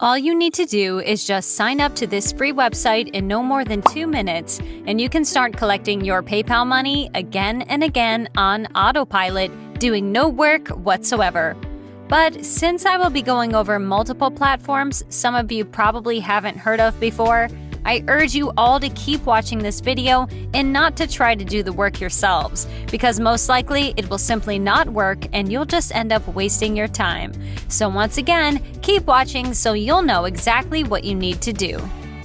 All you need to do is just sign up to this free website in no more than 2 minutes, and you can start collecting your PayPal money again and again on autopilot, doing no work whatsoever. But since I will be going over multiple platforms some of you probably haven't heard of before, I urge you all to keep watching this video and not to try to do the work yourselves, because most likely it will simply not work and you'll just end up wasting your time. So once again, keep watching so you'll know exactly what you need to do.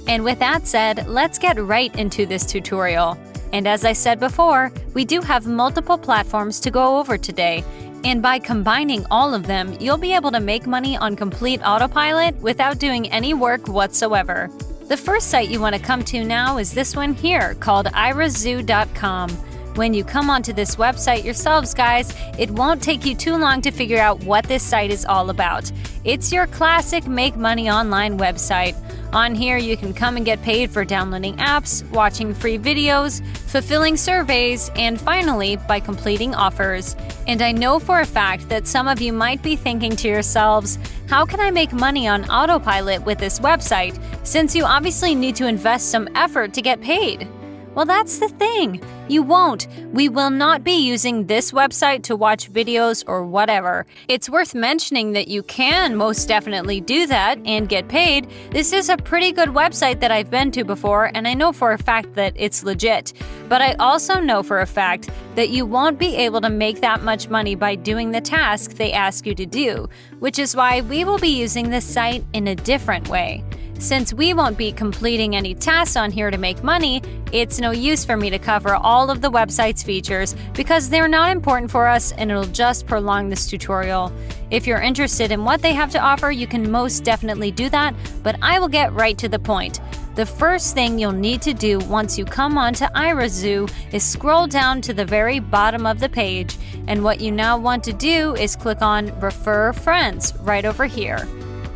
And with that said, let's get right into this tutorial. And as I said before, we do have multiple platforms to go over today. And by combining all of them, you'll be able to make money on complete autopilot without doing any work whatsoever. The first site you want to come to now is this one here called irazoo.com. When you come onto this website yourselves, guys, it won't take you too long to figure out what this site is all about. It's your classic make money online website. On here, you can come and get paid for downloading apps, watching free videos, fulfilling surveys, and finally, by completing offers. And I know for a fact that some of you might be thinking to yourselves, how can I make money on autopilot with this website, since you obviously need to invest some effort to get paid? Well, that's the thing. You won't. We will not be using this website to watch videos or whatever. It's worth mentioning that you can most definitely do that and get paid. This is a pretty good website that I've been to before, and I know for a fact that it's legit. But I also know for a fact that you won't be able to make that much money by doing the task they ask you to do, which is why we will be using this site in a different way. Since we won't be completing any tasks on here to make money, it's no use for me to cover all of the website's features because they're not important for us and it'll just prolong this tutorial. If you're interested in what they have to offer, you can most definitely do that, but I will get right to the point. The first thing you'll need to do once you come onto irazoo is scroll down to the very bottom of the page, and what you now want to do is click on Refer Friends right over here.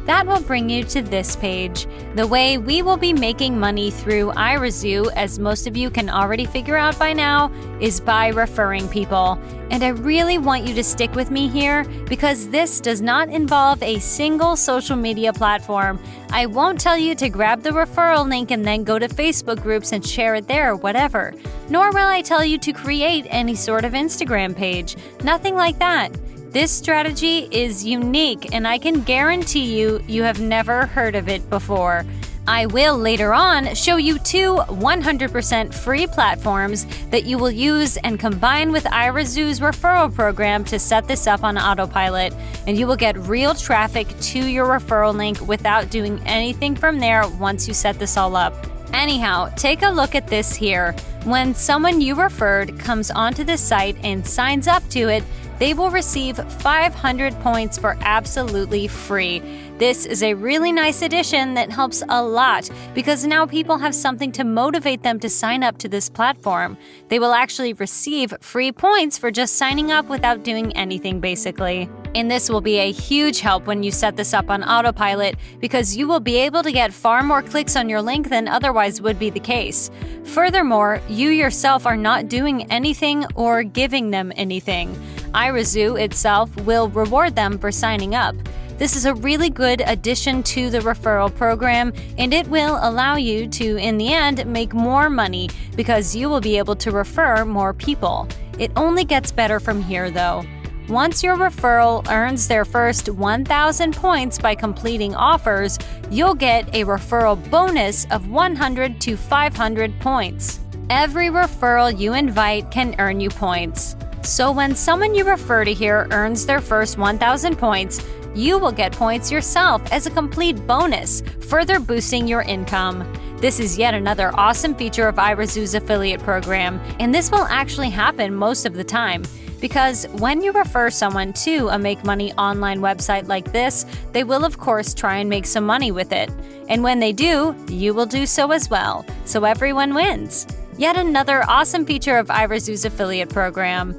That will bring you to this page. The way we will be making money through irazoo, as most of you can already figure out by now, is by referring people. And I really want you to stick with me here because this does not involve a single social media platform. I won't tell you to grab the referral link and then go to Facebook groups and share it there or whatever. Nor will I tell you to create any sort of Instagram page. Nothing like that. This strategy is unique, and I can guarantee you have never heard of it before. I will later on show you 2 100% free platforms that you will use and combine with irazoo's referral program to set this up on autopilot, and you will get real traffic to your referral link without doing anything from there once you set this all up. Anyhow, take a look at this here. When someone you referred comes onto this site and signs up to it, they will receive 500 points for absolutely free. This is a really nice addition that helps a lot because now people have something to motivate them to sign up to this platform. They will actually receive free points for just signing up without doing anything basically. And this will be a huge help when you set this up on autopilot because you will be able to get far more clicks on your link than otherwise would be the case. Furthermore, you yourself are not doing anything or giving them anything. irazoo itself will reward them for signing up. This is a really good addition to the referral program, and it will allow you to, in the end, make more money because you will be able to refer more people. It only gets better from here, though. Once your referral earns their first 1,000 points by completing offers, you'll get a referral bonus of 100 to 500 points. Every referral you invite can earn you points. So when someone you refer to here earns their first 1,000 points, you will get points yourself as a complete bonus, further boosting your income. This is yet another awesome feature of irazoo's affiliate program, and this will actually happen most of the time. Because when you refer someone to a make money online website like this, they will of course try and make some money with it. And when they do, you will do so as well. So everyone wins. Yet another awesome feature of irazoo's affiliate program.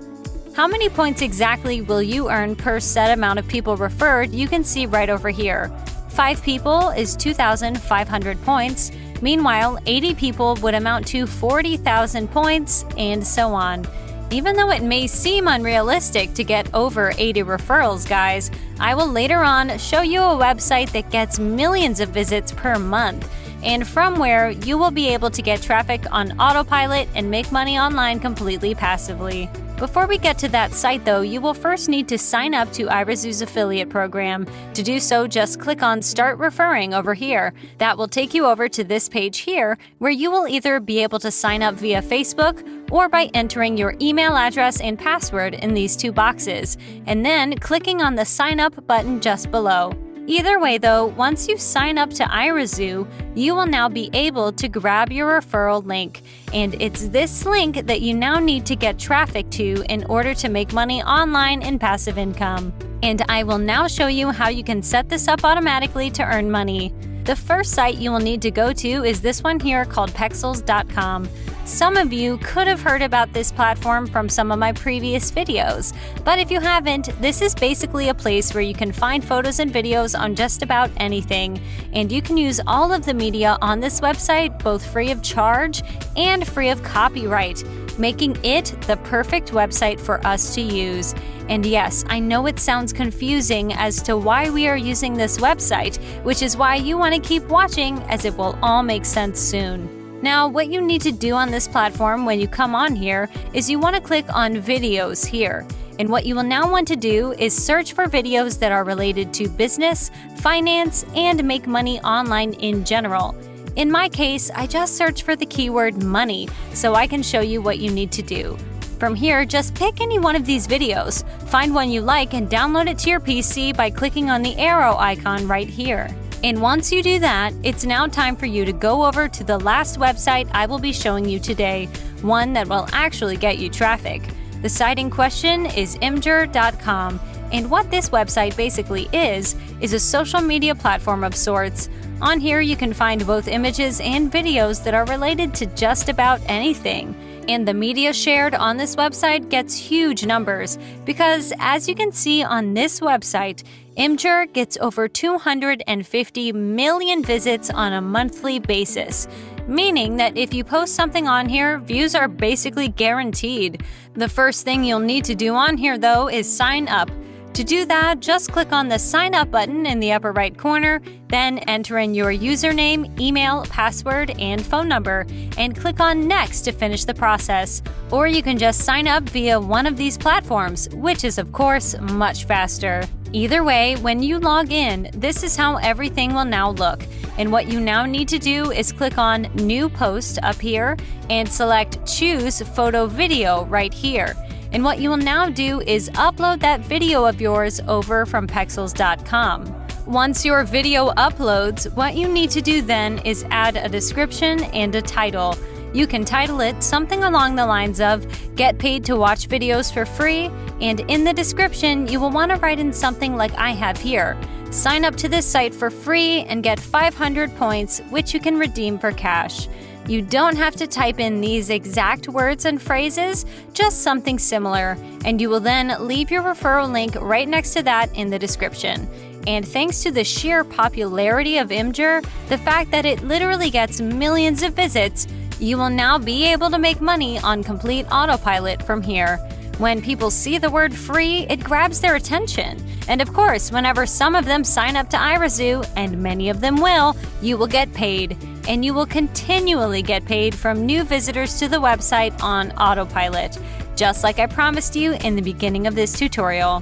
How many points exactly will you earn per set amount of people referred? You can see right over here. 5 people is 2,500 points. Meanwhile, 80 people would amount to 40,000 points, and so on. Even though it may seem unrealistic to get over 80 referrals, guys, I will later on show you a website that gets millions of visits per month, and from where you will be able to get traffic on autopilot and make money online completely passively. Before we get to that site though, you will first need to sign up to iRazoo's affiliate program. To do so, just click on Start Referring over here. That will take you over to this page here, where you will either be able to sign up via Facebook or by entering your email address and password in these two boxes, and then clicking on the Sign Up button just below. Either way though, once you sign up to iRazoo, you will now be able to grab your referral link. And it's this link that you now need to get traffic to in order to make money online in passive income. And I will now show you how you can set this up automatically to earn money. The first site you will need to go to is this one here called Pexels.com. Some of you could have heard about this platform from some of my previous videos, but if you haven't, this is basically a place where you can find photos and videos on just about anything, and you can use all of the media on this website both free of charge and free of copyright, making it the perfect website for us to use. And yes, I know it sounds confusing as to why we are using this website, which is why you want to keep watching, as it will all make sense soon. Now, what you need to do on this platform when you come on here is you want to click on Videos here. And what you will now want to do is search for videos that are related to business, finance, and make money online in general. In my case, I just search for the keyword money, so I can show you what you need to do. From here, just pick any one of these videos, find one you like, and download it to your PC by clicking on the arrow icon right here. And once you do that, it's now time for you to go over to the last website I will be showing you today, one that will actually get you traffic. The site in question is Imgur.com, and what this website basically is a social media platform of sorts. On here you can find both images and videos that are related to just about anything. And the media shared on this website gets huge numbers because, as you can see on this website, Imgur gets over 250 million visits on a monthly basis, meaning that if you post something on here, views are basically guaranteed. The first thing you'll need to do on here, though, is sign up. To do that, just click on the Sign Up button in the upper right corner, then enter in your username, email, password, and phone number, and click on Next to finish the process. Or you can just sign up via one of these platforms, which is, of course, much faster. Either way, when you log in, this is how everything will now look. And what you now need to do is click on New Post up here and select Choose Photo Video right here. And what you will now do is upload that video of yours over from Pexels.com. Once your video uploads, what you need to do then is add a description and a title. You can title it something along the lines of "Get paid to watch videos for free," and in the description you will want to write in something like I have here. Sign up to this site for free and get 500 points, which you can redeem for cash. You don't have to type in these exact words and phrases, just something similar, and you will then leave your referral link right next to that in the description. And thanks to the sheer popularity of Imgur, the fact that it literally gets millions of visits, you will now be able to make money on complete autopilot from here. When people see the word free, it grabs their attention. And of course, whenever some of them sign up to iRazoo, and many of them will, you will get paid. And you will continually get paid from new visitors to the website on autopilot, just like I promised you in the beginning of this tutorial.